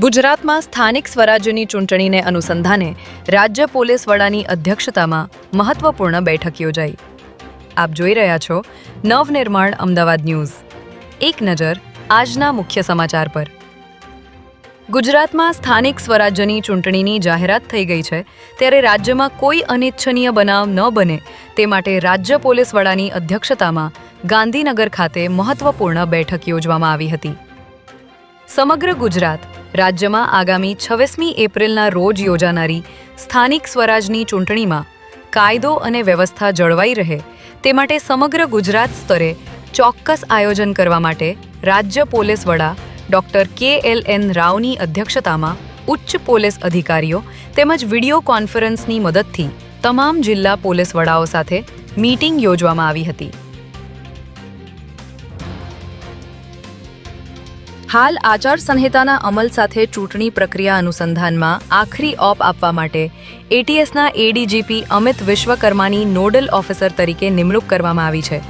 ગુજરાતમાં સ્થાનિક સ્વરાજ્યની ચૂંટણીને અનુસંધાને રાજ્ય પોલીસ વડાની અધ્યક્ષતામાં મહત્વપૂર્ણ બેઠક યોજાઈ. આપ જોઈ રહ્યા છો નવનિર્માણ અમદાવાદ ન્યૂઝ. એક નજર આજના મુખ્ય સમાચાર પર. ગુજરાતમાં સ્થાનિક સ્વરાજ્યની ચૂંટણીની જાહેરાત થઈ ગઈ છે, ત્યારે રાજ્યમાં કોઈ અનિચ્છનીય બનાવ ન બને તે માટે રાજ્ય પોલીસ વડાની અધ્યક્ષતામાં ગાંધીનગર ખાતે મહત્વપૂર્ણ બેઠક યોજવામાં આવી હતી. સમગ્ર ગુજરાત રાજ્યમાં આગામી 26મી એપ્રિલના રોજ યોજાનારી સ્થાનિક સ્વરાજની ચૂંટણીમાં કાયદો અને વ્યવસ્થા જળવાઈ રહે તે માટે સમગ્ર ગુજરાત સ્તરે ચોક્કસ આયોજન કરવા માટે રાજ્ય પોલીસ વડા ડૉક્ટર KLN રાવની અધ્યક્ષતામાં ઉચ્ચ પોલીસ અધિકારીઓ તેમજ વિડિયો કોન્ફરન્સની મદદથી તમામ જિલ્લા પોલીસ વડાઓ સાથે મીટિંગ યોજવામાં આવી હતી. હાલ આચારસંહિતાના અમલ સાથે ચૂંટણી પ્રક્રિયા અનુસંધાનમાં આખરી ઓપ આપવા માટે ATSના ADGP અમિત વિશ્વકર્માની નોડલ ઓફિસર તરીકે નિમણૂક કરવામાં આવી છે.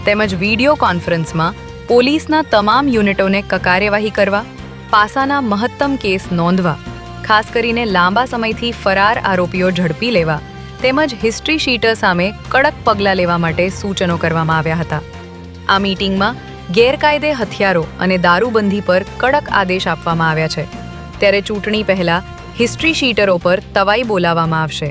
તેમજ વિડિયો કોન્ફરન્સમાં પોલીસના તમામ યુનિટોને કાર્યવાહી કરવા, પાસાના મહત્તમ કેસ નોંધવા, ખાસ કરીને લાંબા સમયથી ફરાર આરોપીઓ ઝડપી લેવા તેમજ હિસ્ટ્રી શીટર સામે કડક પગલાં લેવા માટે સૂચનો કરવામાં આવ્યા હતા. આ મીટિંગમાં ગેરકાયદે હથિયારો અને દારૂબંધી પર કડક આદેશ આપવામાં આવ્યા છે, ત્યારે ચૂંટણી પહેલા હિસ્ટ્રી શીટરો પર તવાઈ બોલાવવામાં આવશે.